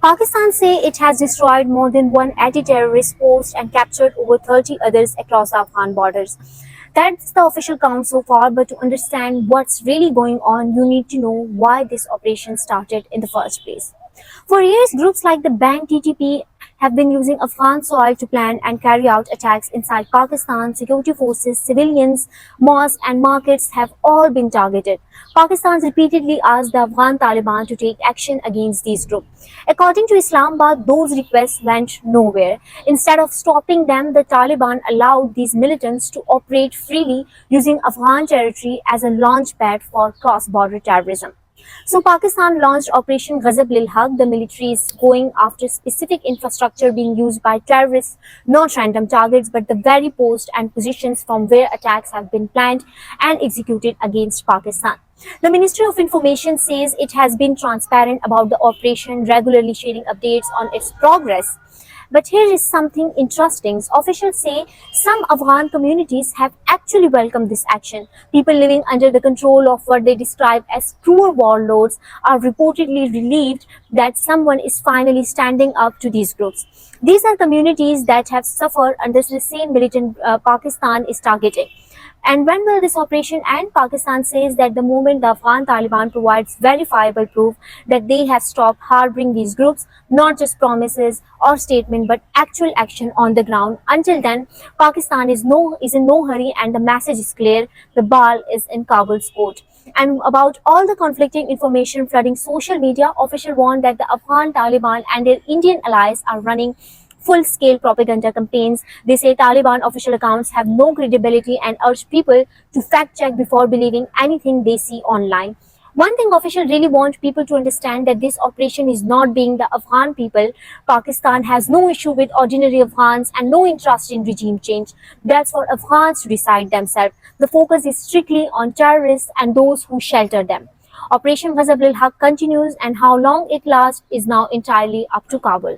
Pakistan say it has destroyed more than 180 terrorist posts and captured over 30 others across the Afghan borders. That's the official count so far, but to understand what's really going on, you need to know why this operation started in the first place. For years, groups like the Bang TTP have been using Afghan soil to plan and carry out attacks inside Pakistan. Security forces, civilians, mosques, and markets have all been targeted. Pakistan repeatedly asked the Afghan Taliban to take action against these groups. According to Islamabad, those requests went nowhere. Instead of stopping them, the Taliban allowed these militants to operate freely using Afghan territory as a launchpad for cross-border terrorism. So Pakistan launched Operation Ghazab-ul-Haq. The military is going after specific infrastructure being used by terrorists, not random targets, but the very posts and positions from where attacks have been planned and executed against Pakistan. The Ministry of Information says it has been transparent about the operation, regularly sharing updates on its progress. But here is something interesting. Officials say some Afghan communities have actually welcomed this action. People living under the control of what they describe as cruel warlords are reportedly relieved that someone is finally standing up to these groups. These are communities that have suffered under the same militant Pakistan is targeting. And when will this operation end? Pakistan says that the moment the Afghan Taliban provides verifiable proof that they have stopped harboring these groups, not just promises or statement, but actual action on the ground. Until then, Pakistan is in no hurry, and the message is clear: the ball is in Kabul's court. And about all the conflicting information flooding social media, officials warned that the Afghan Taliban and their Indian allies are running full-scale propaganda campaigns. They say Taliban official accounts have no credibility and urge people to fact-check before believing anything they see online. One thing officials really want people to understand that this operation is not being the Afghan people. Pakistan has no issue with ordinary Afghans and no interest in regime change. That's for Afghans to decide themselves. The focus is strictly on terrorists and those who shelter them. Operation Ghazab-ul-Haq continues, and how long it lasts is now entirely up to Kabul.